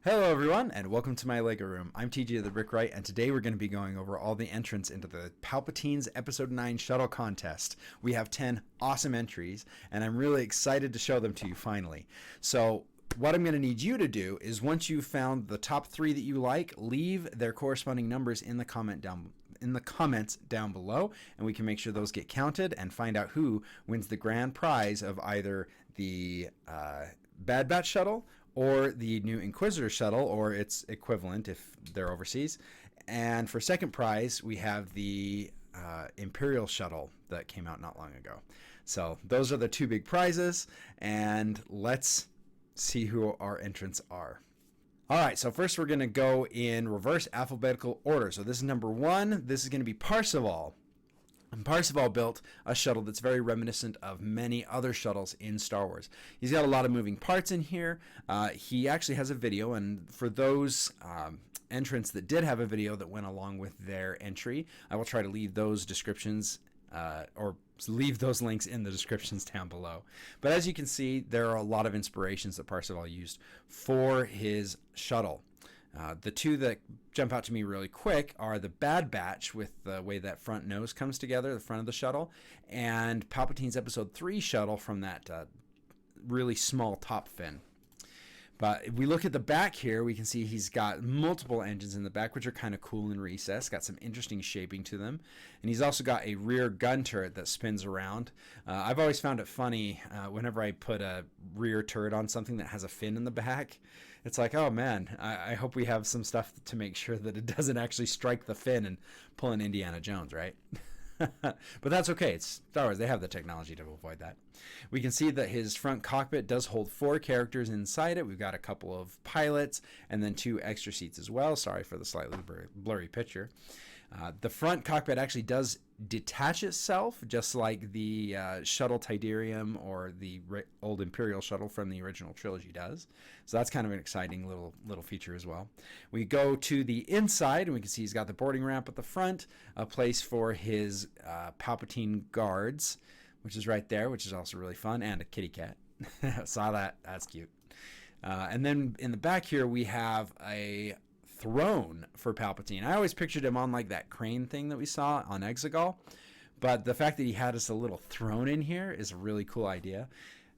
Hello everyone, and welcome to my LEGO room. I'm TJ the Brickwright, and today we're going to be going over all the entrants into the Palpatine's Episode 9 Shuttle Contest. We have 10 awesome entries, and I'm really excited to show them to you finally. So what I'm going to need you to do is, once you've found the top 3 that you like, leave their corresponding numbers in the comments down below, and we can make sure those get counted and find out who wins the grand prize of either the Bad Batch shuttle or the new Inquisitor shuttle, or its equivalent if they're overseas. And for second prize, we have the Imperial shuttle that came out not long ago. So those are the 2 big prizes, and let's see who our entrants are. All right, so first we're going to go in reverse alphabetical order. So this is number 1. This is going to be Parseval. And Parseval built a shuttle that's very reminiscent of many other shuttles in Star Wars. He's got a lot of moving parts in here. He actually has a video, and for those entrants that did have a video that went along with their entry, I will try to leave those descriptions or leave those links in the descriptions down below. But as you can see, there are a lot of inspirations that Parseval used for his shuttle. The 2 that jump out to me really quick are the Bad Batch, with the way that front nose comes together, the front of the shuttle, and Palpatine's Episode 3 shuttle from that really small top fin. But if we look at the back here, we can see he's got multiple engines in the back, which are kind of cool and recessed, got some interesting shaping to them. And he's also got a rear gun turret that spins around. I've always found it funny whenever I put a rear turret on something that has a fin in the back. It's like, oh man, I hope we have some stuff to make sure that it doesn't actually strike the fin and pull an Indiana Jones, right? But that's okay. It's Star Wars. They have the technology to avoid that. We can see that his front cockpit does hold 4 characters inside it. We've got a couple of pilots and then 2 extra seats as well. Sorry for the slightly blurry picture. The front cockpit actually does detach itself, just like the Shuttle Tidarium or the old Imperial shuttle from the original trilogy does. So that's kind of an exciting little feature as well. We go to the inside, and we can see he's got the boarding ramp at the front, a place for his Palpatine guards, which is right there, which is also really fun, and a kitty cat. Saw that. That's cute. And then in the back here, we have a throne for Palpatine. I always pictured him on like that crane thing that we saw on Exegol, but the fact that he had us a little throne in here is a really cool idea.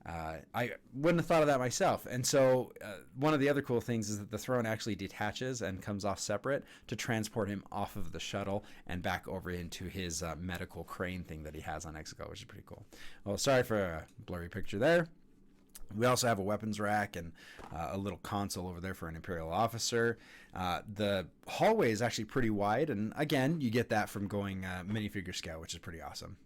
I wouldn't have thought of that myself. And so one of the other cool things is that the throne actually detaches and comes off separate to transport him off of the shuttle and back over into his medical crane thing that he has on Exegol, which is pretty cool. Well, sorry for a blurry picture there. We also have a weapons rack and a little console over there for an Imperial officer. The hallway is actually pretty wide, and again, you get that from going minifigure scale, which is pretty awesome.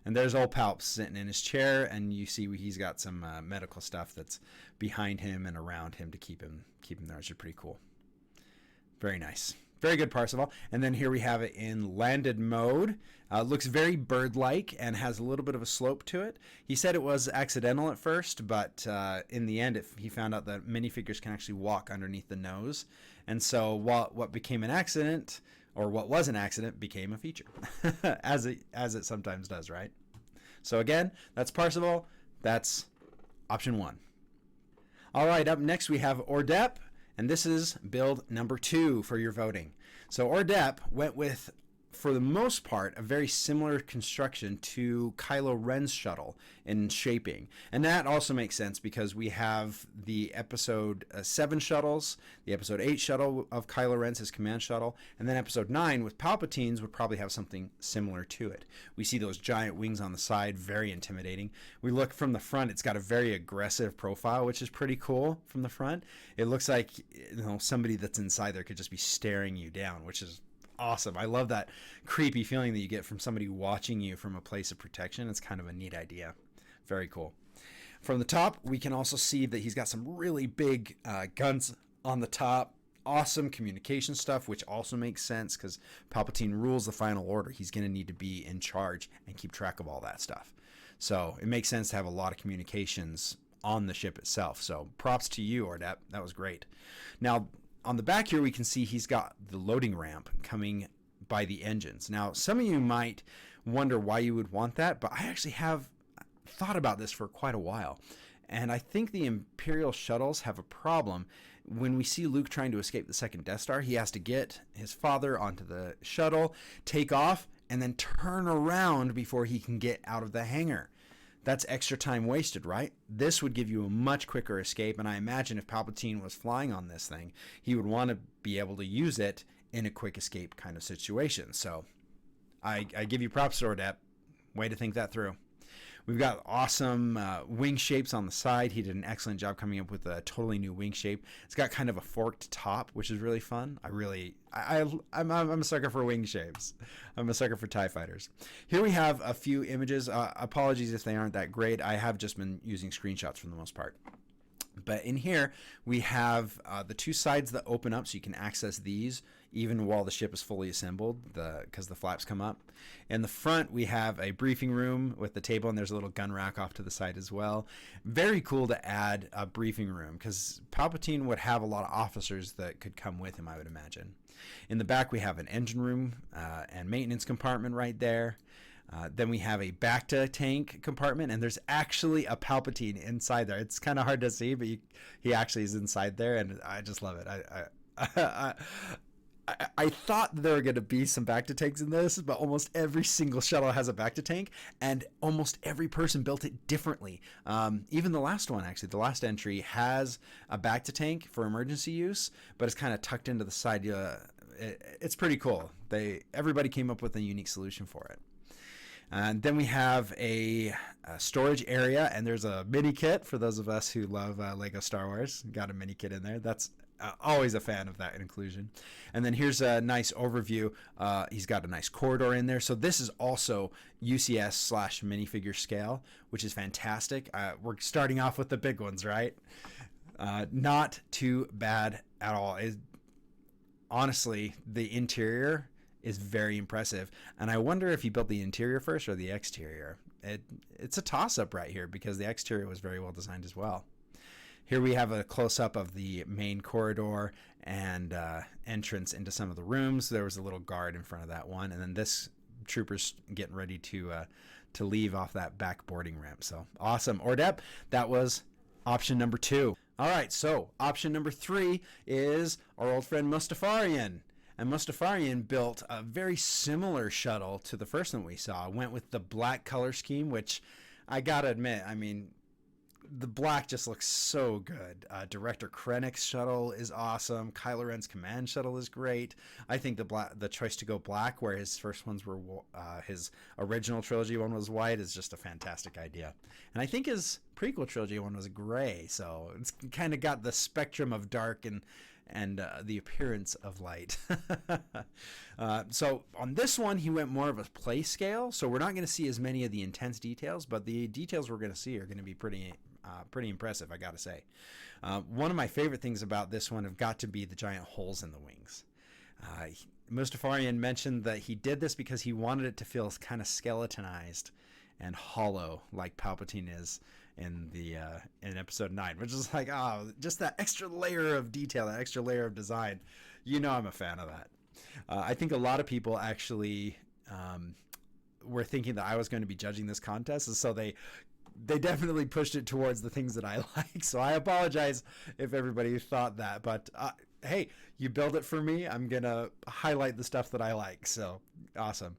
And there's old Palp sitting in his chair, and you see he's got some medical stuff that's behind him and around him to keep him there, which is pretty cool. Very nice. Very good Parseval. And then here we have it in landed mode. Looks very bird-like and has a little bit of a slope to it. He said it was accidental at first, but in the end he found out that minifigures can actually walk underneath the nose. And so what became an accident, or what was an accident, became a feature, as it sometimes does, right? So again, that's Parseval. That's option 1. All right, up next we have Ordep. And this is build number 2 for your voting. So Ordep went with, for the most part, a very similar construction to Kylo Ren's shuttle in shaping. And that also makes sense because we have the Episode 7 shuttles, the Episode 8 shuttle of Kylo Ren's, his command shuttle, and then Episode 9 with Palpatine's would probably have something similar to it. We see those giant wings on the side, very intimidating. We look from the front, it's got a very aggressive profile, which is pretty cool from the front. It looks like, somebody that's inside there could just be staring you down, which is awesome. I love that creepy feeling that you get from somebody watching you from a place of protection. It's kind of a neat idea. Very cool. From the top, we can also see that he's got some really big guns on the top. Awesome communication stuff, which also makes sense because Palpatine rules the final order. He's going to need to be in charge and keep track of all that stuff. So it makes sense to have a lot of communications on the ship itself. So props to you, Ordep. That was great. Now, on the back here, we can see he's got the loading ramp coming by the engines. Now, some of you might wonder why you would want that, but I actually have thought about this for quite a while. And I think the Imperial shuttles have a problem when we see Luke trying to escape the second Death Star, he has to get his father onto the shuttle, take off, and then turn around before he can get out of the hangar. That's extra time wasted, right? This would give you a much quicker escape, and I imagine if Palpatine was flying on this thing, he would want to be able to use it in a quick escape kind of situation. So I give you props, Ordep. Way to think that through. We've got awesome wing shapes on the side. He did an excellent job coming up with a totally new wing shape. It's got kind of a forked top, which is really fun. I'm a sucker for wing shapes. I'm a sucker for TIE fighters. Here we have a few images. Apologies if they aren't that great. I have just been using screenshots for the most part. But in here, we have the two sides that open up so you can access these even while the ship is fully assembled because the flaps come up. In the front, we have a briefing room with the table, and there's a little gun rack off to the side as well. Very cool to add a briefing room because Palpatine would have a lot of officers that could come with him, I would imagine. In the back, we have an engine room and maintenance compartment right there. Then we have a Bacta tank compartment, and there's actually a Palpatine inside there. It's kind of hard to see, but he actually is inside there, and I just love it. I thought there were going to be some Bacta tanks in this, but almost every single shuttle has a Bacta tank, and almost every person built it differently. Even the last one, actually, the last entry has a Bacta tank for emergency use, but it's kind of tucked into the side. It's pretty cool. Everybody came up with a unique solution for it. And then we have a storage area, and there's a mini kit for those of us who love Lego Star Wars. Got a mini kit in there. That's always a fan of that inclusion. And then here's a nice overview. He's got a nice corridor in there. So this is also UCS / minifigure scale, which is fantastic. We're starting off with the big ones, right? Not too bad at all. Honestly, the interior is very impressive, and I wonder if he built the interior first or the exterior. It's a toss-up right here because the exterior was very well designed as well. Here we have a close-up of the main corridor and entrance into some of the rooms. There was a little guard in front of that one, and then this trooper's getting ready to leave off that back boarding ramp. So awesome. Ordep, that was option number 2. All right, so option number 3 is our old friend Mustafarian. And Mustafarian built a very similar shuttle to the first one we saw. Went with the black color scheme, which I gotta admit, I mean, the black just looks so good. Director Krennic's shuttle is awesome. Kylo Ren's command shuttle is great. I think the choice to go black, where his first ones were his original trilogy one was white, is just a fantastic idea. And I think his prequel trilogy one was gray, so it's kind of got the spectrum of dark and the appearance of light. So on this one, he went more of a play scale. So we're not going to see as many of the intense details, but the details we're going to see are going to be pretty impressive, I got to say. One of my favorite things about this one have got to be the giant holes in the wings. Mustafarian mentioned that he did this because he wanted it to feel kind of skeletonized and hollow like Palpatine is in episode 9, which is like, just that extra layer of detail, that extra layer of design. I'm a fan of that. I think a lot of people actually were thinking that I was going to be judging this contest, and so they definitely pushed it towards the things that I like. So I apologize if everybody thought that, but hey, you build it for me. I'm gonna highlight the stuff that I like. So awesome.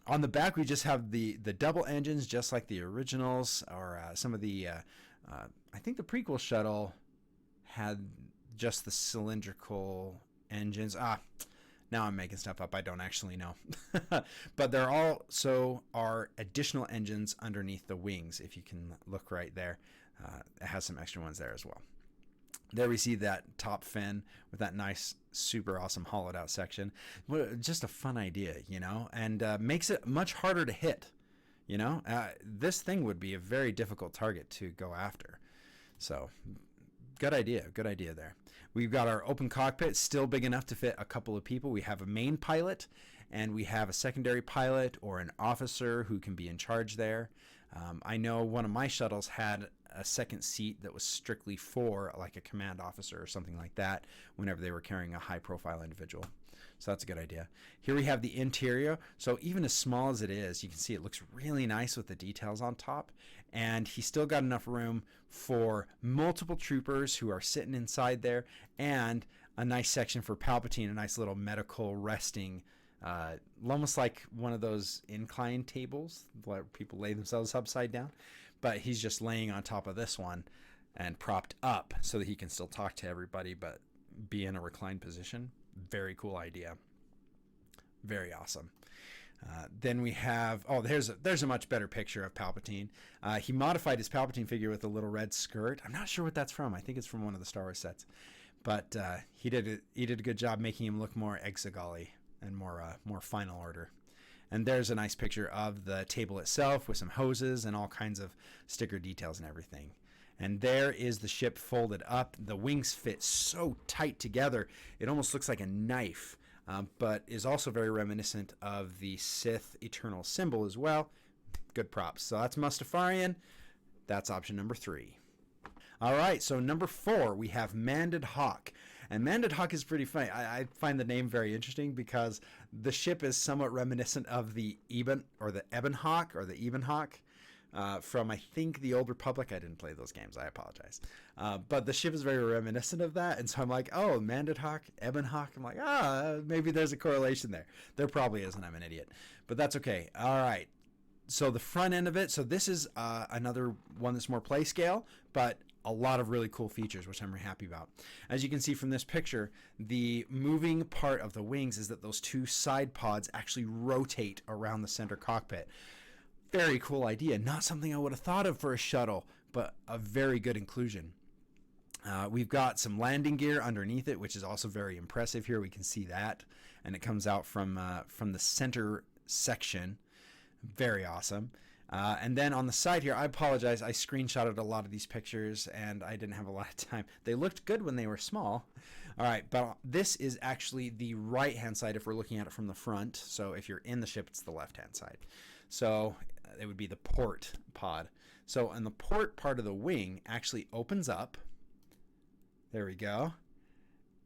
On the back, we just have the double engines, just like the originals, or some of the, I think the prequel shuttle had just the cylindrical engines. Now I'm making stuff up. I don't actually know. But there also are additional engines underneath the wings. If you can look right there, it has some extra ones there as well. There we see that top fin with that nice, super awesome hollowed out section. Just a fun idea, and makes it much harder to hit. This thing would be a very difficult target to go after. So good idea there. We've got our open cockpit, still big enough to fit a couple of people. We have a main pilot, and we have a secondary pilot or an officer who can be in charge there. I know one of my shuttles had a second seat that was strictly for like a command officer or something like that whenever they were carrying a high-profile individual. So that's a good idea. Here we have the interior. So even as small as it is, you can see it looks really nice with the details on top. And he's still got enough room for multiple troopers who are sitting inside there, and a nice section for Palpatine, a nice little medical resting, almost like one of those incline tables where people lay themselves upside down. But he's just laying on top of this one and propped up so that he can still talk to everybody but be in a reclined position. Very cool idea. Very awesome. Then we have, there's a much better picture of Palpatine. He modified his Palpatine figure with a little red skirt. I'm not sure what that's from. I think it's from one of the Star Wars sets. But he did a good job making him look more Exegol-y and more Final Order. And there's a nice picture of the table itself with some hoses and all kinds of sticker details and everything. And there is the ship folded up. The wings fit so tight together, it almost looks like a knife, but is also very reminiscent of the Sith Eternal symbol as well. Good props. So that's Mustafarian. That's option number 3. All right, so number 4, we have Manded Hawk. And Manded Hawk is pretty funny. I find the name very interesting because the ship is somewhat reminiscent of the Ebon Hawk from, I think, the Old Republic. I didn't play those games. I apologize. But the ship is very reminiscent of that. And so I'm like, oh, Manded Hawk, Ebon Hawk. I'm like, maybe there's a correlation there. There probably isn't. I'm an idiot. But that's okay. All right. So the front end of it. So this is another one that's more play scale, but a lot of really cool features, which I'm very happy about. As you can see from this picture, the moving part of the wings is that those 2 side pods actually rotate around the center cockpit. Very cool idea. Not something I would have thought of for a shuttle, but a very good inclusion. We've got some landing gear underneath it, which is also very impressive here. We can see that, and it comes out from the center section. Very awesome. And then on the side here, I apologize. I screenshotted a lot of these pictures, and I didn't have a lot of time. They looked good when they were small. All right, but this is actually the right-hand side if we're looking at it from the front. So if you're in the ship, it's the left-hand side. So it would be the port pod. So and the port part of the wing actually opens up. There we go.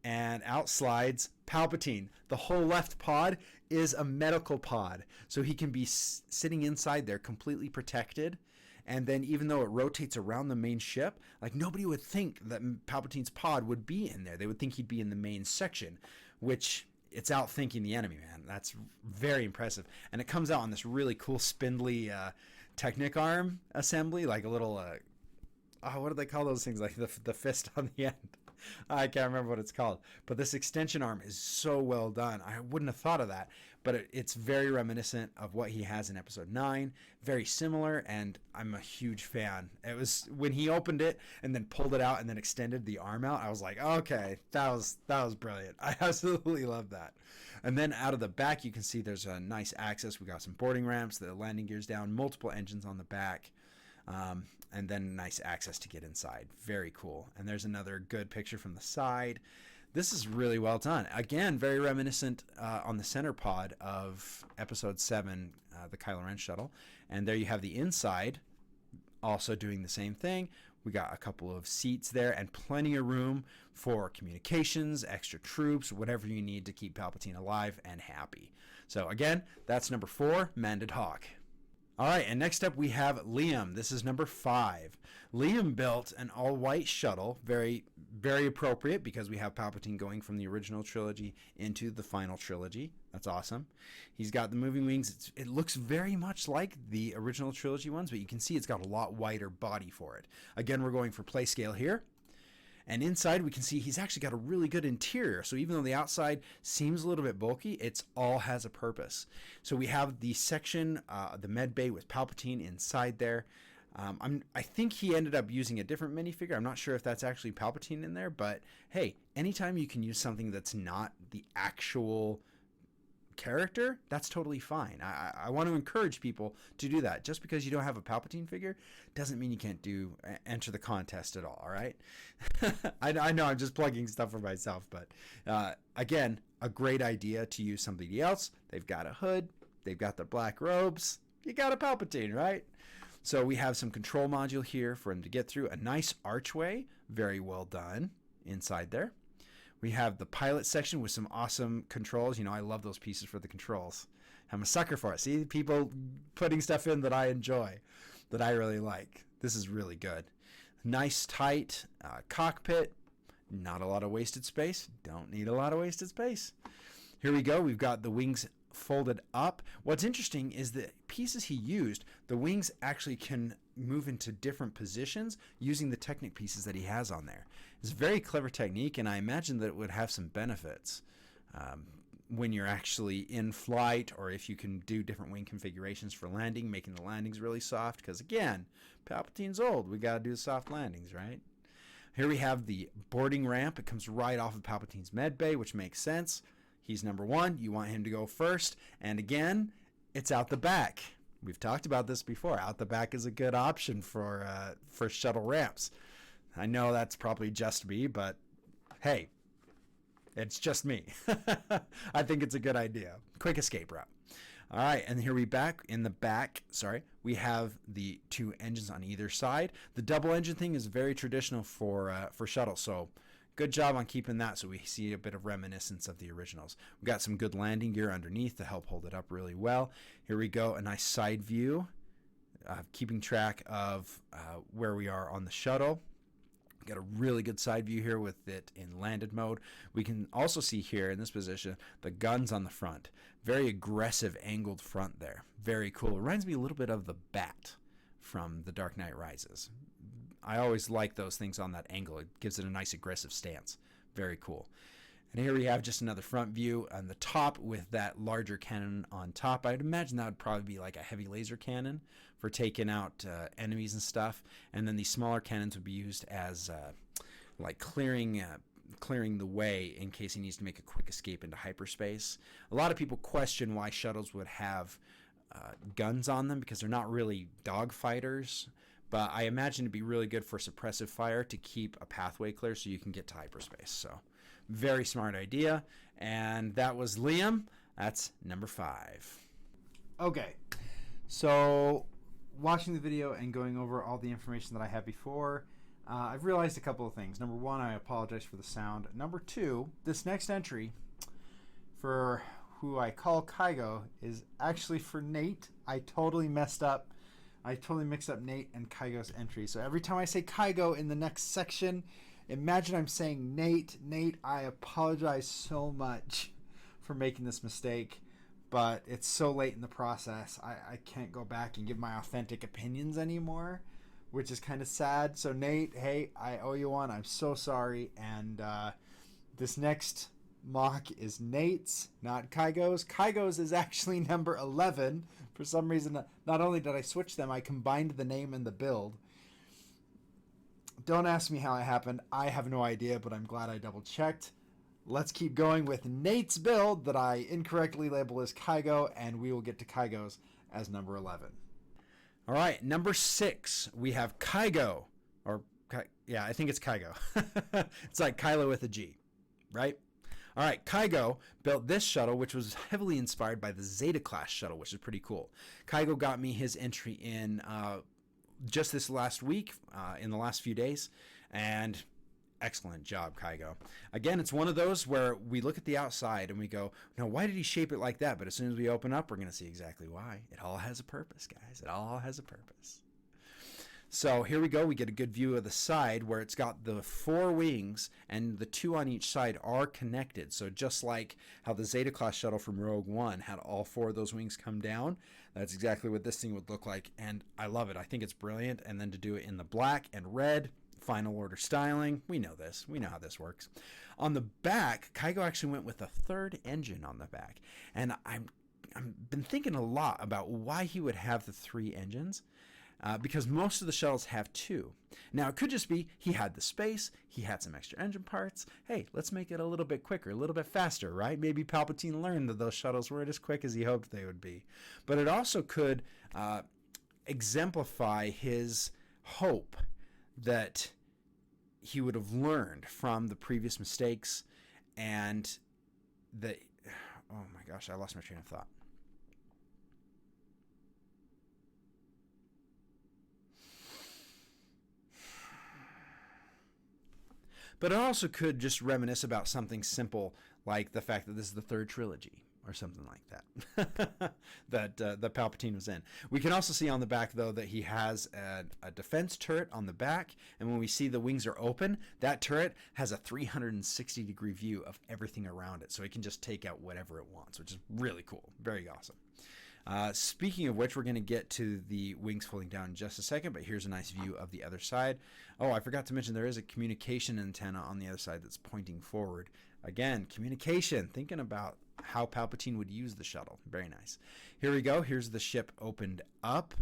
And out slides Palpatine. The whole left pod is a medical pod. So he can be sitting inside there completely protected. And then even though it rotates around the main ship, like nobody would think that Palpatine's pod would be in there. They would think he'd be in the main section, which it's outthinking the enemy, man. That's very impressive. And it comes out on this really cool spindly Technic arm assembly, like a little, what do they call those things? Like the fist on the end. I can't remember what it's called. But this extension arm is so well done. I wouldn't have thought of that. But it's very reminiscent of what he has in Episode 9. Very similar, and I'm a huge fan. It was when he opened it and then pulled it out and then extended the arm out, I was like, okay, that was brilliant. I absolutely love that. And then out of the back, you can see there's a nice access. We got some boarding ramps, the landing gears down, multiple engines on the back. And then nice access to get inside. Very cool. And there's another good picture from the side. This is really well done. Again, very reminiscent on the center pod of Episode 7, the Kylo Ren shuttle. And there you have the inside, also doing the same thing. We got a couple of seats there and plenty of room for communications, extra troops, whatever you need to keep Palpatine alive and happy. So again, that's number 4, Manded Hawk. All right, and next up we have Liam. This is number 5. Liam built an all-white shuttle, very, very appropriate because we have Palpatine going from the original trilogy into the final trilogy. That's awesome. He's got the moving wings. It looks very much like the original trilogy ones, but you can see it's got a lot wider body for it. Again, we're going for play scale here. And inside we can see he's actually got a really good interior. So even though the outside seems a little bit bulky, it's all has a purpose. So we have the section, the med bay with Palpatine inside there. I think he ended up using a different minifigure. I'm not sure if that's actually Palpatine in there, but hey, anytime you can use something that's not the actual character, that's totally fine. I want to encourage people to do that. Just because you don't have a Palpatine figure doesn't mean you can't enter the contest at all right? I know I'm just plugging stuff for myself, but again, a great idea to use somebody else. They've got a hood, they've got the black robes, you got a Palpatine, right? So we have some control module here for him to get through. A nice archway, very well done inside there. We have the pilot section with some awesome controls. You know, I love those pieces for the controls. I'm a sucker for it. See, people putting stuff in that I enjoy, that I really like. This is really good. Nice, tight cockpit. Not a lot of wasted space. Don't need a lot of wasted space. Here we go. We've got the wings folded up. What's interesting is the pieces he used, the wings actually can move into different positions using the Technic pieces that he has on there. It's a very clever technique, and I imagine that it would have some benefits when you're actually in flight, or if you can do different wing configurations for landing, making the landings really soft, because again, Palpatine's old. We got to do the soft landings, right? Here we have the boarding ramp. It comes right off of Palpatine's med bay, which makes sense. He's number one. You want him to go first. And again, it's out the back. We've talked about this before. Out the back is a good option for shuttle ramps. I know that's probably just me, but hey, it's just me. I think it's a good idea. Quick escape route. All right, and here we have the two engines on either side. The double engine thing is very traditional for shuttle, so good job on keeping that so we see a bit of reminiscence of the originals. We've got some good landing gear underneath to help hold it up really well. Here we go, a nice side view, keeping track of where we are on the shuttle. Got a really good side view here with it in landed mode. We can also see here in this position the guns on the front. Very aggressive angled front there. Very cool. It reminds me a little bit of the Bat from The Dark Knight Rises. I always like those things on that angle. It gives it a nice aggressive stance. Very cool. And here we have just another front view on the top with that larger cannon on top. I'd imagine that would probably be like a heavy laser cannon for taking out enemies and stuff. And then these smaller cannons would be used as like clearing the way in case he needs to make a quick escape into hyperspace. A lot of people question why shuttles would have guns on them because they're not really dogfighters. But I imagine it'd be really good for suppressive fire to keep a pathway clear so you can get to hyperspace. So very smart idea. And that was Liam. That's number 5. Okay. So watching the video and going over all the information that I had before, I've realized a couple of things. Number 1, I apologize for the sound. Number 2, this next entry for who I call Kygo is actually for Nate. I totally messed up. I totally mixed up Nate and Kygo's entry. So every time I say Kygo in the next section, imagine I'm saying Nate. Nate, I apologize so much for making this mistake, but it's so late in the process. I can't go back and give my authentic opinions anymore, which is kind of sad. So Nate, hey, I owe you one. I'm so sorry. And this next mock is Nate's, not Kygo's. Kygo's is actually number 11. For some reason, not only did I switch them, I combined the name and the build. Don't ask me how it happened. I have no idea, but I'm glad I double checked. Let's keep going with Nate's build that I incorrectly labeled as Kygo, and we will get to Kygo's as number 11. All right, number 6, we have Kygo. Yeah, I think it's Kygo. It's like Kylo with a G, right? All right, Kygo built this shuttle, which was heavily inspired by the Zeta-class shuttle, which is pretty cool. Kygo got me his entry in just this last week, in the last few days, and excellent job, Kygo. Again, it's one of those where we look at the outside and we go, no, why did he shape it like that? But as soon as we open up, we're going to see exactly why. It all has a purpose, guys. It all has a purpose. So here we go. We get a good view of the side where it's got the 4 wings and the 2 on each side are connected. So just like how the Zeta-class shuttle from Rogue One had all 4 of those wings come down, that's exactly what this thing would look like. And I love it. I think it's brilliant. And then to do it in the black and red, final order styling. We know this. We know how this works. On the back, Kygo actually went with a 3rd engine on the back. And I've been thinking a lot about why he would have the 3 engines. Because most of the shuttles have 2. Now, it could just be he had the space, he had some extra engine parts. Hey, let's make it a little bit quicker, a little bit faster, right? Maybe Palpatine learned that those shuttles weren't as quick as he hoped they would be. But it also could exemplify his hope that he would have learned from the previous mistakes and that... Oh my gosh, I lost my train of thought. but it also could just reminisce about something simple like the fact that this is the third trilogy or something like that that the Palpatine was in. We can also see on the back, though, that he has a defense turret on the back, and when we see the wings are open, that turret has a 360-degree view of everything around it, so it can just take out whatever it wants, which is really cool. Very awesome. Speaking of which, we're going to get to the wings folding down in just a second, but here's a nice view of the other side. Oh, I forgot to mention there is a communication antenna on the other side that's pointing forward. Again, communication, thinking about how Palpatine would use the shuttle. Very nice. Here we go. Here's the ship opened up,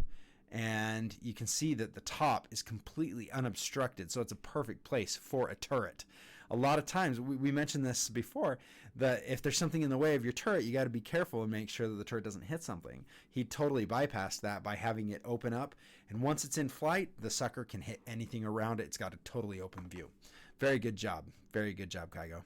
and you can see that the top is completely unobstructed, so it's a perfect place for a turret. A lot of times, we mentioned this before, that if there's something in the way of your turret, you got to be careful and make sure that the turret doesn't hit something. He totally bypassed that by having it open up, and once it's in flight, the sucker can hit anything around it. It's got a totally open view. Very good job. Very good job, Kygo.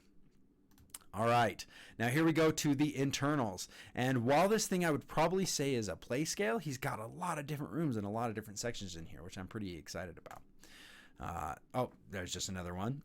All right, now here we go to the internals. And while this thing I would probably say is a play scale, he's got a lot of different rooms and a lot of different sections in here, which I'm pretty excited about. Oh, there's just another one.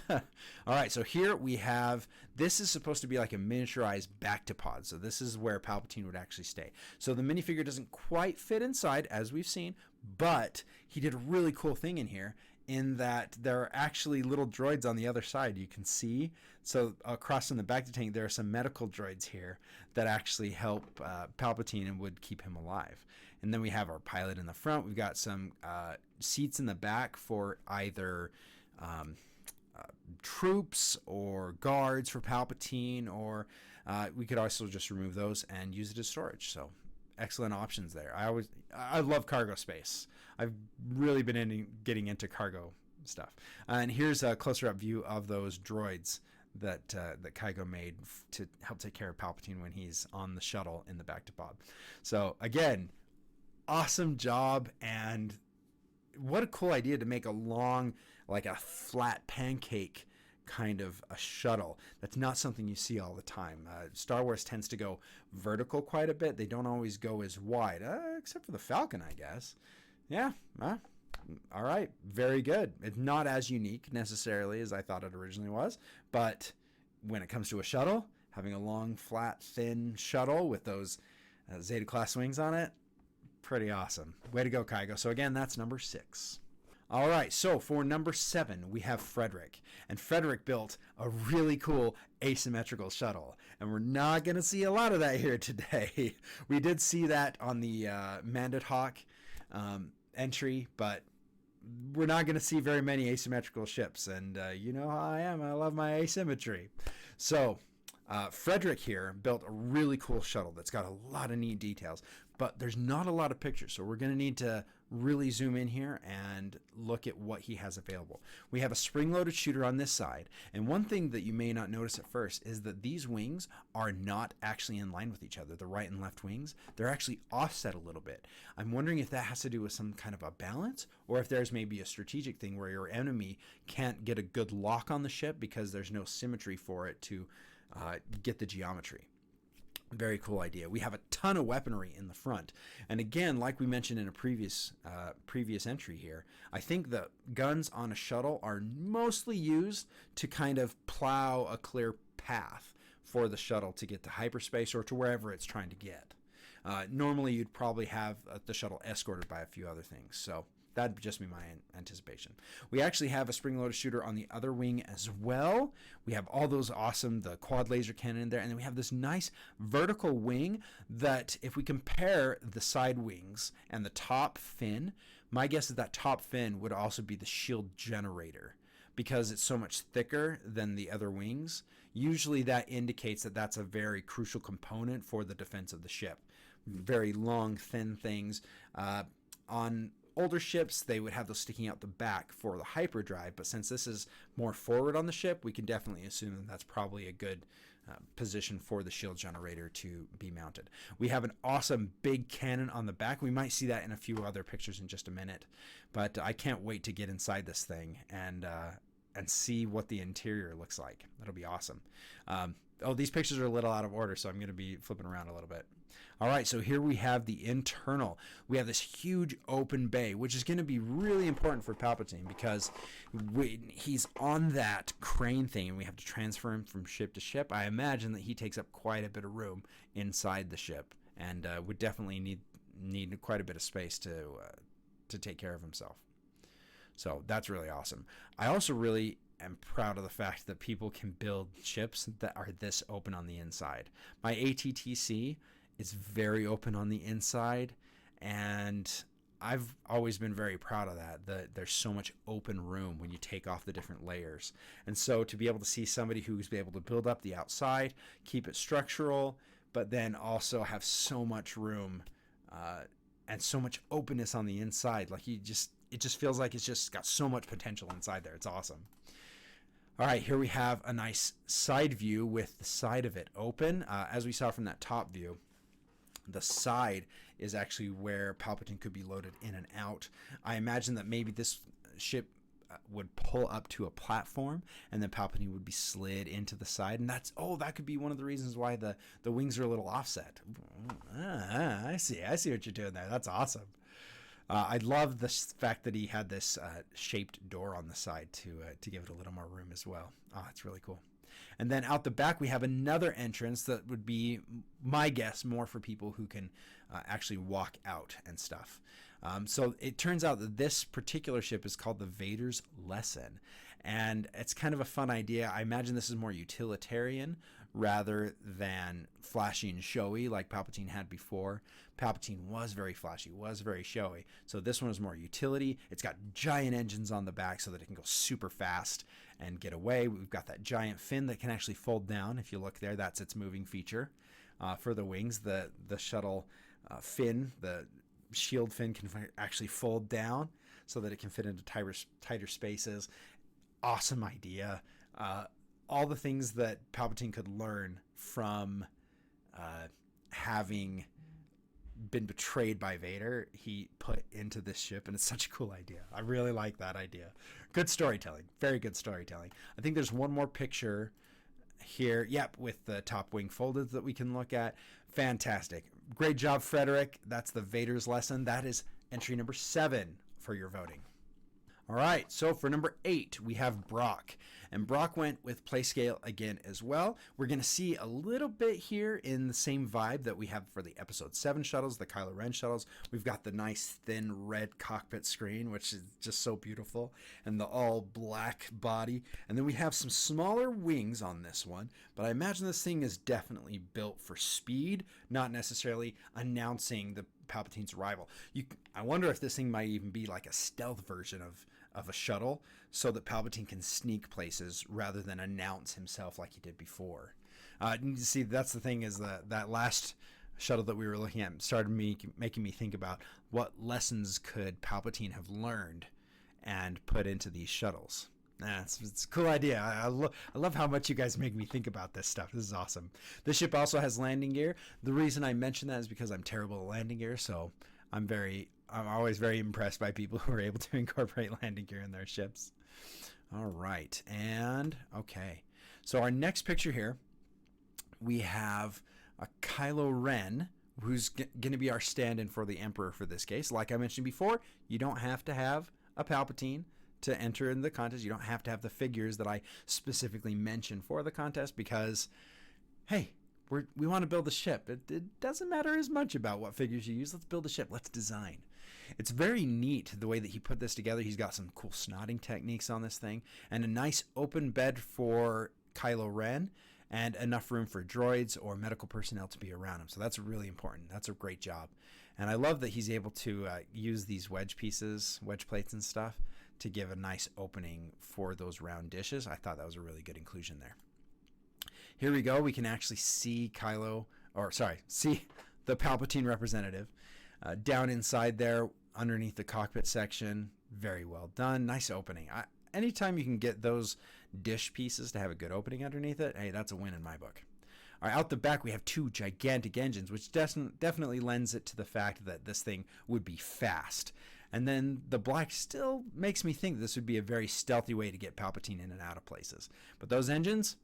All right, so here we have, this is supposed to be like a miniaturized Bactipod. So this is where Palpatine would actually stay. So the minifigure doesn't quite fit inside, as we've seen, but he did a really cool thing in here, in that there are actually little droids on the other side you can see. So across in the back of the tank, there are some medical droids here that actually help Palpatine and would keep him alive. And then we have our pilot in the front. We've got some seats in the back for either troops or guards for Palpatine, or we could also just remove those and use it as storage. So excellent options there. I love cargo space. I've really been getting into cargo stuff. And here's a closer up view of those droids that Kygo made to help take care of Palpatine when he's on the shuttle in the Bactipod. So again, awesome job, and what a cool idea to make a long, like a flat pancake kind of a shuttle. That's not something you see all the time. Star Wars tends to go vertical quite a bit. They don't always go as wide, except for the Falcon, I guess. Yeah, all right, very good. It's not as unique necessarily as I thought it originally was, but when it comes to a shuttle, having a long, flat, thin shuttle with those Zeta class wings on it, pretty awesome. Way to go, Kygo. So again, that's number 6. All right, so for number 7, we have Frederick. And Frederick built a really cool asymmetrical shuttle. And we're not going to see a lot of that here today. We did see that on the Manded Hawk entry, but we're not going to see very many asymmetrical ships. And you know how I am. I love my asymmetry. So Frederick here built a really cool shuttle that's got a lot of neat details, but there's not a lot of pictures, so we're going to need to really zoom in here and look at what he has available. We have a spring-loaded shooter on this side, and one thing that you may not notice at first is that these wings are not actually in line with each other. The right and left wings, they're actually offset a little bit. I'm wondering if that has to do with some kind of a balance, or if there's maybe a strategic thing where your enemy can't get a good lock on the ship because there's no symmetry for it to get the geometry. Very cool idea. We have a ton of weaponry in the front, and again, like we mentioned in a previous entry here, I think the guns on a shuttle are mostly used to kind of plow a clear path for the shuttle to get to hyperspace or to wherever it's trying to get. Normally, you'd probably have the shuttle escorted by a few other things, so that'd just be my anticipation. We actually have a spring-loaded shooter on the other wing as well. We have all those awesome, the quad laser cannon in there, and then we have this nice vertical wing that if we compare the side wings and the top fin, my guess is that top fin would also be the shield generator because it's so much thicker than the other wings. Usually that indicates that that's a very crucial component for the defense of the ship. Very long, thin things. On older ships, they would have those sticking out the back for the hyperdrive, but since this is more forward on the ship, we can definitely assume that that's probably a good position for the shield generator to be mounted. We have an awesome big cannon on the back. We might see that in a few other pictures in just a minute, but I can't wait to get inside this thing and and see what the interior looks like. That'll be awesome. These pictures are a little out of order, so I'm going to be flipping around a little bit. All right, so here we have the internal. We have this huge open bay, which is going to be really important for Palpatine because he's on that crane thing and we have to transfer him from ship to ship. I imagine that he takes up quite a bit of room inside the ship and would definitely need quite a bit of space to take care of himself. So that's really awesome. I also really am proud of the fact that people can build ships that are this open on the inside. My ATTC is very open on the inside, and I've always been very proud of that there's so much open room when you take off the different layers. And so to be able to see somebody who's able to build up the outside, keep it structural, but then also have so much room and so much openness on the inside, like it just feels like it's just got so much potential inside there. It's awesome. All right, here we have a nice side view with the side of it open. As we saw from that top view, the side is actually where Palpatine could be loaded in and out. I imagine that maybe this ship would pull up to a platform and then Palpatine would be slid into the side, and that could be one of the reasons why the wings are a little offset. I see what you're doing there. That's awesome. I love the fact that he had this shaped door on the side to give it a little more room as well. It's really cool. And then out the back, we have another entrance that would be, my guess, more for people who can actually walk out and stuff. So it turns out that this particular ship is called the Vader's Lesson. And it's kind of a fun idea. I imagine this is more utilitarian rather than flashy and showy like Palpatine had before. Palpatine was very flashy, was very showy. So this one is more utility. It's got giant engines on the back so that it can go super fast and get away. We've got that giant fin that can actually fold down. If you look there, that's its moving feature. For the wings, the shuttle fin, the shield fin can actually fold down so that it can fit into tighter spaces. Awesome idea. All the things that Palpatine could learn from having been betrayed by Vader, he put into this ship, and it's such a cool idea. I really like that idea. Good storytelling. Very good storytelling. I think there's one more picture here. Yep, with the top wing folded that we can look at. Fantastic. Great job, Frederick. That's the Vader's Lesson. That is entry number 7 for your voting. All right, so for number 8, we have Brock. And Brock went with Playscale again as well. We're going to see a little bit here in the same vibe that we have for the Episode 7 shuttles, the Kylo Ren shuttles. We've got the nice thin red cockpit screen, which is just so beautiful, and the all black body. And then we have some smaller wings on this one, but I imagine this thing is definitely built for speed, not necessarily announcing the Palpatine's arrival. I wonder if this thing might even be like a stealth version of a shuttle so that Palpatine can sneak places rather than announce himself like he did before. See, that's the thing, is that last shuttle that we were looking at started making me think about what lessons could Palpatine have learned and put into these shuttles. It's a cool idea. I love how much you guys make me think about this stuff. This is awesome. This ship also has landing gear. The reason I mention that is because I'm terrible at landing gear, so I'm always very impressed by people who are able to incorporate landing gear in their ships. All right, and okay. So our next picture here, we have a Kylo Ren, who's going to be our stand-in for the Emperor for this case. Like I mentioned before, you don't have to have a Palpatine to enter in the contest. You don't have to have the figures that I specifically mentioned for the contest because, hey, we want to build a ship. It doesn't matter as much about what figures you use. Let's build a ship. Let's design. It's very neat the way that he put this together. He's got some cool snotting techniques on this thing and a nice open bed for Kylo Ren and enough room for droids or medical personnel to be around him. So that's really important. That's a great job. And I love that he's able to use these wedge plates and stuff to give a nice opening for those round dishes. I thought that was a really good inclusion there. Here we go. We can actually see see the Palpatine representative down inside there underneath the cockpit section. Very well done. Nice opening. Anytime you can get those dish pieces to have a good opening underneath it, hey, that's a win in my book. All right, out the back we have 2 gigantic engines, which definitely lends it to the fact that this thing would be fast. And then the black still makes me think this would be a very stealthy way to get Palpatine in and out of places. But those engines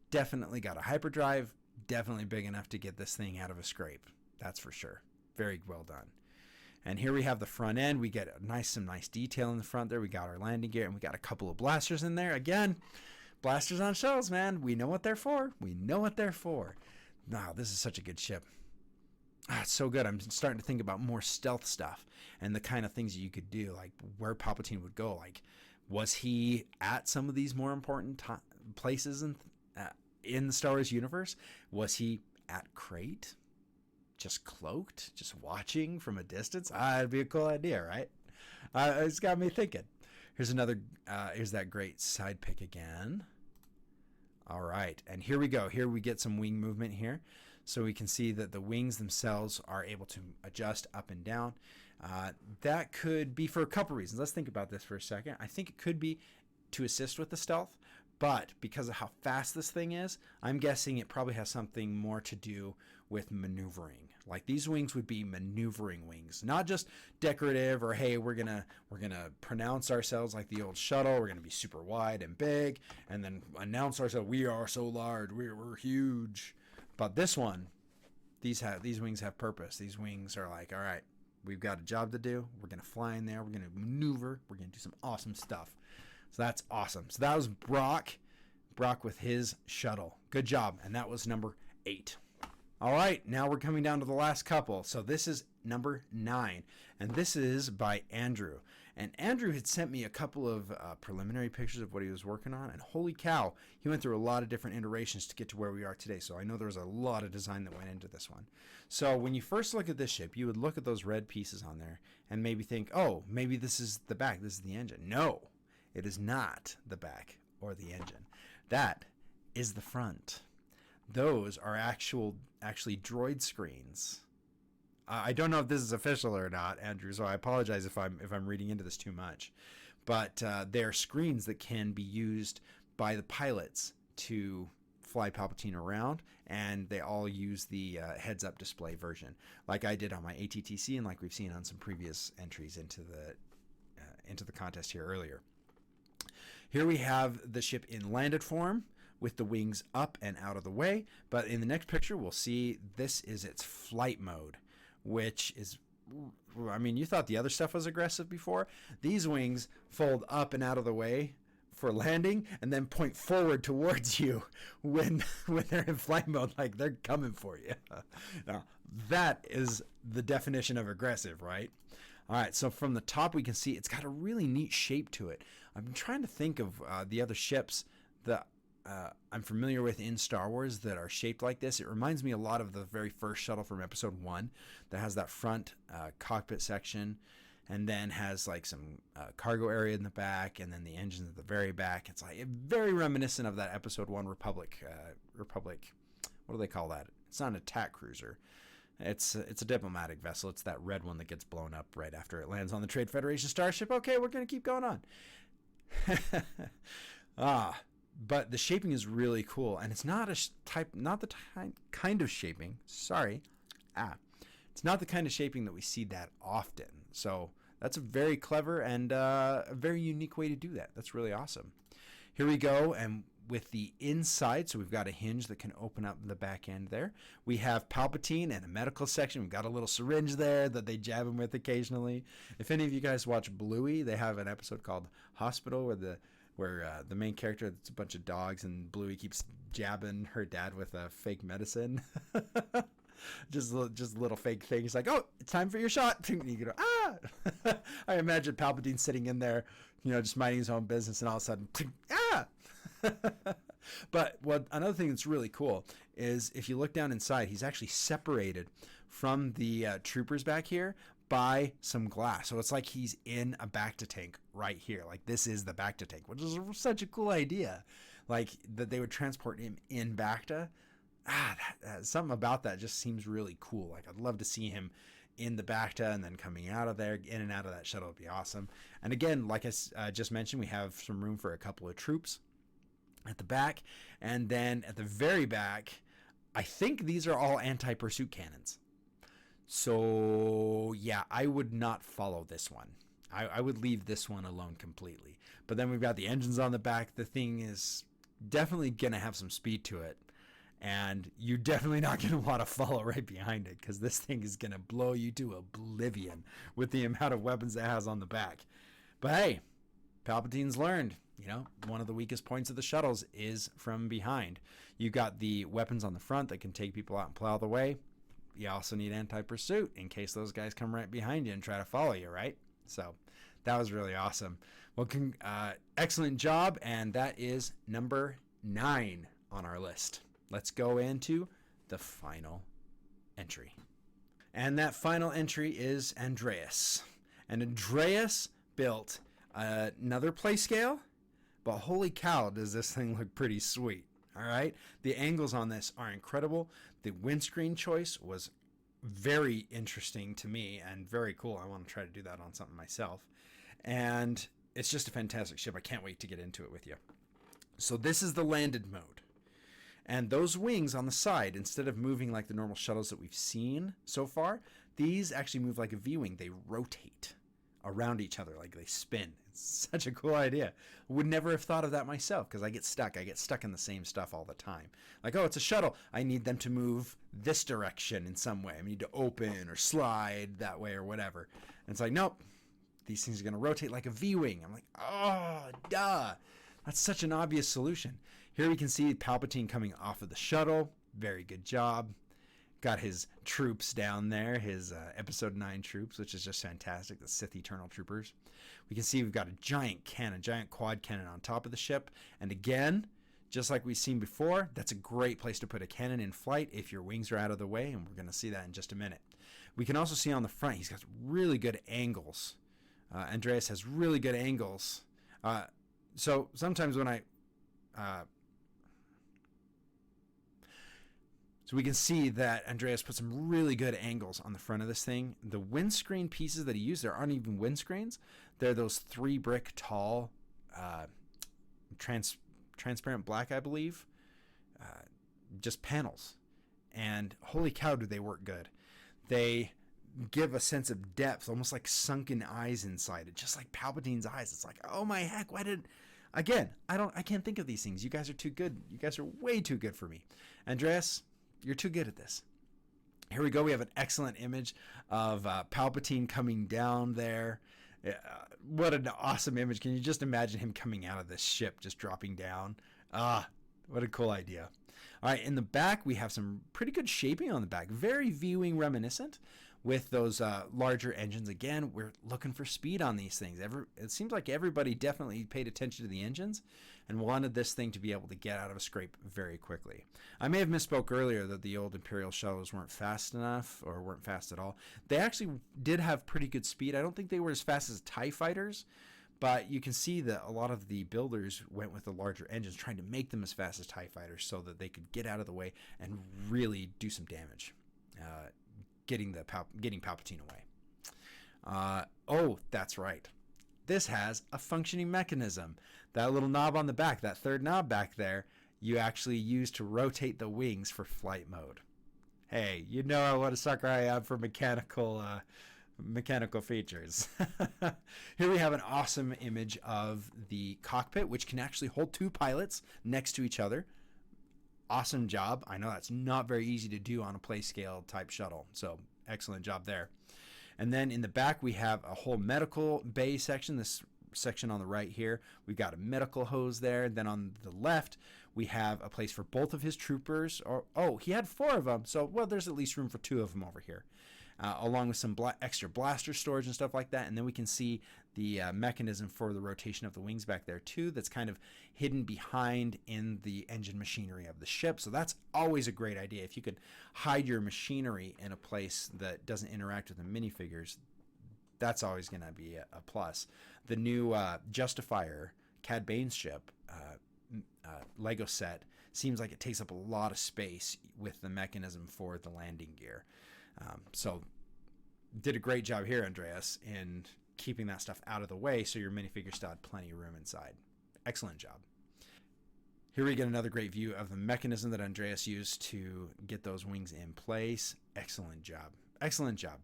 definitely got a hyperdrive, definitely big enough to get this thing out of a scrape. That's for sure. Very well done. And here we have the front end. We get some nice detail in the front there. We got our landing gear, and we got a couple of blasters in there. Again, blasters on shells, man. We know what they're for. We know what they're for. Wow, this is such a good ship. It's so good. I'm starting to think about more stealth stuff and the kind of things you could do, like where Palpatine would go. Like, was he at some of these more important places in the Star Wars universe? Was he at Crate? Just cloaked, just watching from a distance? It'd be a cool idea, right? It's got me thinking. Here's that great side pick again. All right, and here we go. Here we get some wing movement here. So we can see that the wings themselves are able to adjust up and down. That could be for a couple reasons. Let's think about this for a second. I think it could be to assist with the stealth, but because of how fast this thing is, I'm guessing it probably has something more to do with maneuvering. Like, these wings would be maneuvering wings, not just decorative or, hey, we're gonna pronounce ourselves like the old shuttle. We're gonna be super wide and big, and then announce ourselves, we are so large, we're huge. But this one, these wings have purpose. These wings are like, all right, we've got a job to do. We're gonna fly in there. We're gonna maneuver. We're gonna do some awesome stuff. So that's awesome. So that was Brock with his shuttle. Good job. And that was number 8. All right, now we're coming down to the last couple. So this is number 9, and this is by Andrew. And Andrew had sent me a couple of preliminary pictures of what he was working on, and holy cow, he went through a lot of different iterations to get to where we are today. So I know there was a lot of design that went into this one. So when you first look at this ship, you would look at those red pieces on there and maybe think, oh, maybe this is the back, this is the engine. No, it is not the back or the engine. That is the front. Those are actually droid screens. I don't know if this is official or not, Andrew, so I apologize if I'm reading into this too much. But they're screens that can be used by the pilots to fly Palpatine around, and they all use the heads-up display version, like I did on my ATTC and like we've seen on some previous entries into the contest here earlier. Here we have the ship in landed form with the wings up and out of the way, but in the next picture we'll see this is its flight mode, which is, I mean, you thought the other stuff was aggressive before. These wings fold up and out of the way for landing and then point forward towards you when they're in flight mode, like they're coming for you. Now, that is the definition of aggressive, right? All right, so from the top we can see it's got a really neat shape to it. I'm trying to think of the other ships that I'm familiar with in Star Wars that are shaped like this. It reminds me a lot of the very first shuttle from Episode 1 that has that front cockpit section and then has like some cargo area in the back and then the engines at the very back. It's like very reminiscent of that Episode 1 Republic. What do they call that? It's not an attack cruiser. It's a diplomatic vessel. It's that red one that gets blown up right after it lands on the Trade Federation starship. Okay, we're going to keep going on. But the shaping is really cool, and it's not the kind of shaping. Sorry, it's not the kind of shaping that we see that often. So that's a very clever and a very unique way to do that. That's really awesome. Here we go, and with the inside, so we've got a hinge that can open up the back end there. We have Palpatine and a medical section. We've got a little syringe there that they jab him with occasionally. If any of you guys watch Bluey, they have an episode called Hospital where the main character, it's a bunch of dogs, and Bluey keeps jabbing her dad with a fake medicine. just little fake things like, oh, it's time for your shot. And you go, ah! I imagine Palpatine sitting in there, just minding his own business, and all of a sudden, ah! But another thing that's really cool is if you look down inside, he's actually separated from the troopers back here by some glass. So it's like he's in a Bacta tank right here. Like, this is the Bacta tank, which is such a cool idea. Like, that they would transport him in Bacta. Something about that just seems really cool. Like, I'd love to see him in the Bacta and then coming out of there, in and out of that shuttle would be awesome. And again, like I just mentioned, we have some room for a couple of troops at the back. And then at the very back, I think these are all anti-pursuit cannons. So yeah, I would not follow this one. I would leave this one alone completely. But then we've got the engines on the back. The thing is definitely going to have some speed to it. And you're definitely not going to want to follow right behind it, because this thing is going to blow you to oblivion with the amount of weapons it has on the back. But hey, Palpatine's learned, you know, one of the weakest points of the shuttles is from behind. You got the weapons on the front that can take people out and plow the way. You also need anti-pursuit in case those guys come right behind you and try to follow you, right? So that was really awesome. Well, excellent job. And that is number 9 on our list. Let's go into the final entry. And that final entry is Andreas. And Andreas built another play scale, but holy cow, does this thing look pretty sweet. All right. The angles on this are incredible. The windscreen choice was very interesting to me and very cool. I want to try to do that on something myself. And it's just a fantastic ship. I can't wait to get into it with you. So this is the landed mode. And those wings on the side, instead of moving like the normal shuttles that we've seen so far, these actually move like a V-wing. They rotate around each other, like they spin. It's such a cool idea. Would never have thought of that myself, because I get stuck in the same stuff all the time. Like, oh, it's a shuttle. I need them to move this direction in some way. I need to open or slide that way or whatever. And it's like, nope, these things are going to rotate like a V-wing. I'm like, oh, duh. That's such an obvious solution. Here we can see Palpatine coming off of the shuttle. Very good job. Got his troops down there, his Episode 9 troops, which is just fantastic, the Sith Eternal Troopers. We can see we've got a giant cannon, giant quad cannon on top of the ship. And again, just like we've seen before, that's a great place to put a cannon in flight if your wings are out of the way, and we're going to see that in just a minute. We can also see on the front, he's got really good angles. Andreas has really good angles. So sometimes when So we can see that Andreas put some really good angles on the front of this thing. The windscreen pieces that he used, there aren't even windscreens. They're those 3 brick tall, transparent black, I believe, just panels. And holy cow, do they work good. They give a sense of depth, almost like sunken eyes inside it, just like Palpatine's eyes. It's like, oh my heck, I can't think of these things. You guys are too good. You guys are way too good for me. Andreas, you're too good at this. Here we go. We have an excellent image of Palpatine coming down there. What an awesome image. Can you just imagine him coming out of this ship, just dropping down? What a cool idea. All right, in the back, we have some pretty good shaping on the back. Very V-wing reminiscent with those larger engines. Again, we're looking for speed on these things. It seems like everybody definitely paid attention to the engines and wanted this thing to be able to get out of a scrape very quickly. I may have misspoke earlier that the old Imperial shuttles weren't fast enough or weren't fast at all. They actually did have pretty good speed. I don't think they were as fast as TIE fighters, but you can see that a lot of the builders went with the larger engines, trying to make them as fast as TIE fighters so that they could get out of the way and really do some damage, getting Palpatine away. Oh, that's right. This has a functioning mechanism. That little knob on the back, that third knob back there, you actually use to rotate the wings for flight mode. Hey, you know what a sucker I am for mechanical features. Here we have an awesome image of the cockpit, which can actually hold 2 pilots next to each other. Awesome job. I know that's not very easy to do on a play scale type shuttle, so excellent job there. And then in the back, we have a whole medical bay section. This section on the right here, we've got a medical hose there. Then on the left, we have a place for both of his troopers. He had 4 of them, so well, there's at least room for 2 of them over here. Along with some extra blaster storage and stuff like that. And then we can see the mechanism for the rotation of the wings back there too, that's kind of hidden behind in the engine machinery of the ship. So that's always a great idea. If you could hide your machinery in a place that doesn't interact with the minifigures, that's always going to be a plus. The new Justifier, Cad Bane's ship, Lego set, seems like it takes up a lot of space with the mechanism for the landing gear. So did a great job here, Andreas, in keeping that stuff out of the way so your minifigure still had plenty of room inside. Excellent job. Here we get another great view of the mechanism that Andreas used to get those wings in place. Excellent job. Excellent job.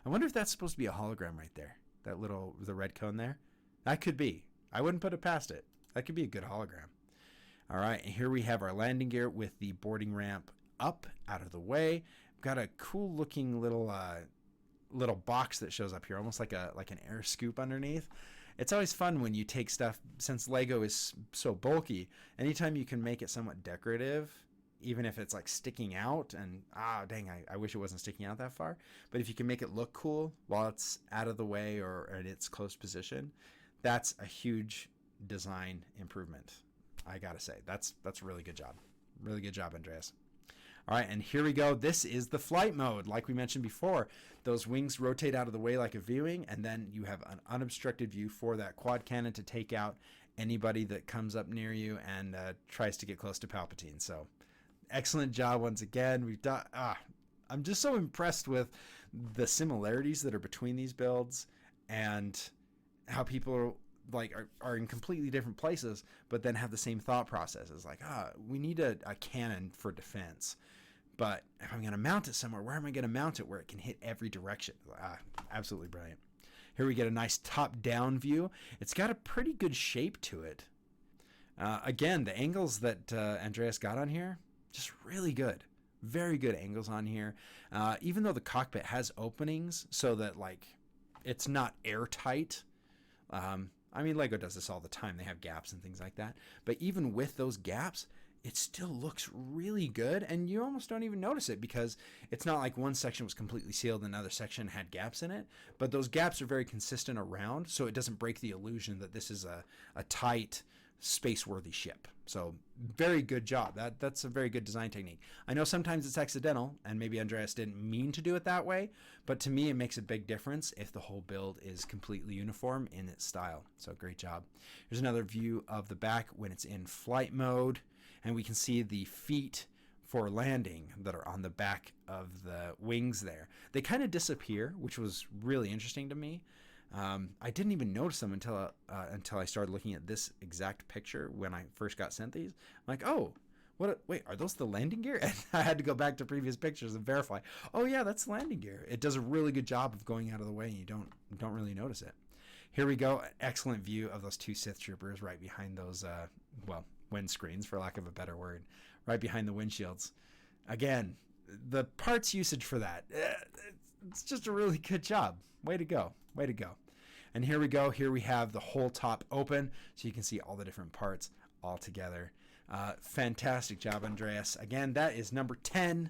I wonder if that's supposed to be a hologram right there. the red cone there. That could be. I wouldn't put it past it. That could be a good hologram. All right, and here we have our landing gear with the boarding ramp up, out of the way. We've got a cool looking little box that shows up here, almost like an air scoop underneath. It's always fun when you take stuff, since Lego is so bulky, anytime you can make it somewhat decorative, even if it's like sticking out, and dang, I wish it wasn't sticking out that far, but if you can make it look cool while it's out of the way or at its close position, that's a huge design improvement. I gotta say, that's a really good job. Really good job, Andreas. All right, and here we go. This is the flight mode. Like we mentioned before, those wings rotate out of the way like a V-wing, and then you have an unobstructed view for that quad cannon to take out anybody that comes up near you and tries to get close to Palpatine. So, excellent job once again. We've done. I'm just so impressed with the similarities that are between these builds and how people are in completely different places, but then have the same thought processes. Like, we need a cannon for defense. But if I'm going to mount it somewhere, where am I going to mount it where it can hit every direction? Absolutely brilliant. Here we get a nice top-down view. It's got a pretty good shape to it. Again, the angles that Andreas got on here, just really good. Very good angles on here. Even though the cockpit has openings so that it's not airtight. I mean, Lego does this all the time. They have gaps and things like that. But even with those gaps, it still looks really good, and you almost don't even notice it because it's not like one section was completely sealed and another section had gaps in it, but those gaps are very consistent around, so it doesn't break the illusion that this is a tight, space-worthy ship. So very good job. That's a very good design technique. I know sometimes it's accidental, and maybe Andreas didn't mean to do it that way, but to me it makes a big difference if the whole build is completely uniform in its style. So great job. Here's another view of the back when it's in flight mode, and we can see the feet for landing that are on the back of the wings there. They kind of disappear, which was really interesting to me. I didn't even notice them until I started looking at this exact picture when I first got sent these. I'm like, oh, wait, are those the landing gear? And I had to go back to previous pictures and verify. Oh yeah, that's landing gear. It does a really good job of going out of the way, and you don't really notice it. Here we go, an excellent view of those two Sith troopers right behind those wind screens, for lack of a better word, right behind the windshields. Again, the parts usage for that, it's just a really good job. Way to go. And here we go. Here we have the whole top open, so you can see all the different parts all together. Fantastic job, Andreas. Again, that is number 10.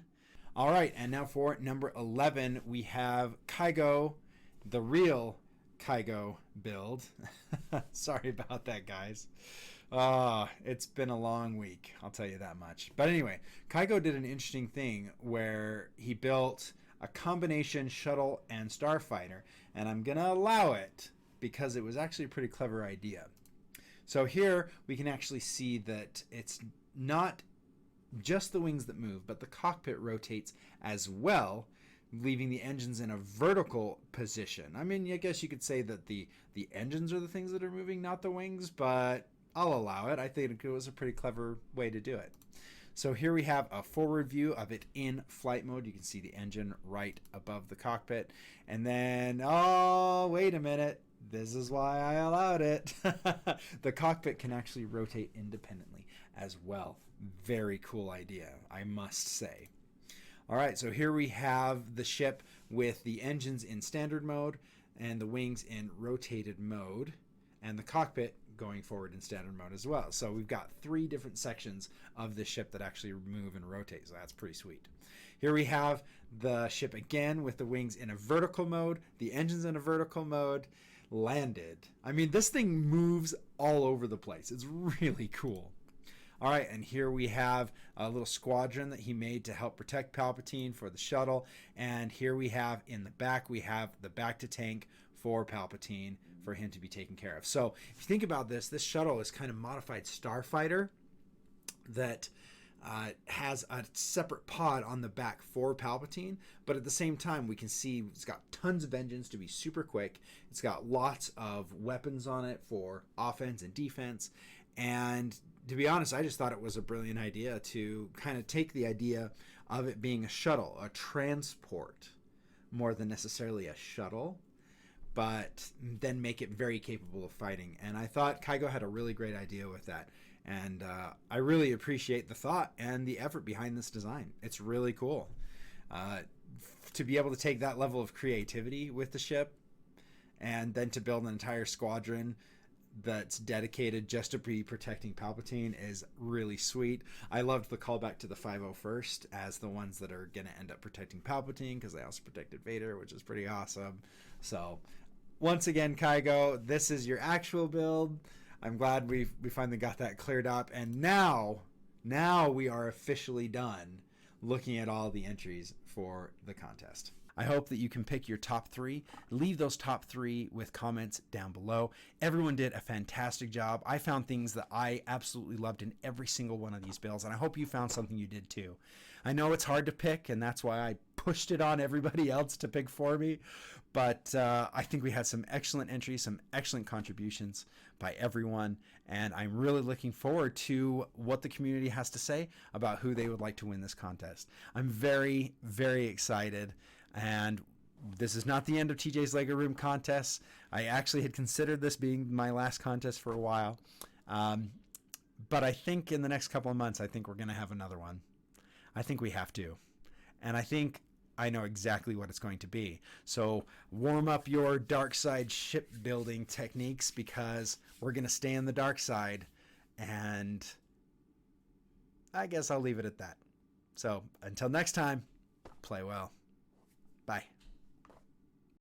All right, and now for number 11, we have Kygo, the real Kygo build. Sorry about that, guys. It's been a long week, I'll tell you that much. But anyway, Kygo did an interesting thing where he built a combination shuttle and starfighter, and I'm gonna allow it because it was actually a pretty clever idea. So here we can actually see that it's not just the wings that move, but the cockpit rotates as well, leaving the engines in a vertical position. I mean, I guess you could say that the engines are the things that are moving, not the wings, but I'll allow it. I think it was a pretty clever way to do it. So here we have a forward view of it in flight mode. You can see the engine right above the cockpit. And then, oh, wait a minute. This is why I allowed it. The cockpit can actually rotate independently as well. Very cool idea, I must say. All right, so here we have the ship with the engines in standard mode and the wings in rotated mode, and the cockpit going forward in standard mode as well. So we've got 3 different sections of the ship that actually move and rotate, so that's pretty sweet. Here we have the ship again with the wings in a vertical mode, the engines in a vertical mode, landed. I mean, this thing moves all over the place. It's really cool. All right, and here we have a little squadron that he made to help protect Palpatine for the shuttle. And here we have in the back, we have the back-to-tank for Palpatine for him to be taken care of. So if you think about this, this shuttle is kind of modified starfighter that has a separate pod on the back for Palpatine, but at the same time we can see it's got tons of engines to be super quick. It's got lots of weapons on it for offense and defense, and to be honest, I just thought it was a brilliant idea to kind of take the idea of it being a shuttle, a transport, more than necessarily a shuttle, but then make it very capable of fighting. And I thought Kygo had a really great idea with that. And I really appreciate the thought and the effort behind this design. It's really cool. To be able to take that level of creativity with the ship and then to build an entire squadron that's dedicated just to be protecting Palpatine is really sweet. I loved the callback to the 501st as the ones that are going to end up protecting Palpatine, because they also protected Vader, which is pretty awesome. So once again, Kygo, this is your actual build. I'm glad we finally got that cleared up, and now we are officially done looking at all the entries for the contest. I hope that you can pick your top 3. Leave those top 3 with comments down below. Everyone did a fantastic job. I found things that I absolutely loved in every single one of these builds, and I hope you found something you did too. I know it's hard to pick, and that's why I pushed it on everybody else to pick for me, but I think we had some excellent entries, some excellent contributions by everyone, and I'm really looking forward to what the community has to say about who they would like to win this contest. I'm very, very excited. And this is not the end of TJ's Lego Room contest. I actually had considered this being my last contest for a while. But I think in the next couple of months, I think we're going to have another one. I think we have to. And I think I know exactly what it's going to be. So warm up your dark side shipbuilding techniques, because we're going to stay on the dark side. And I guess I'll leave it at that. So until next time, play well. Bye.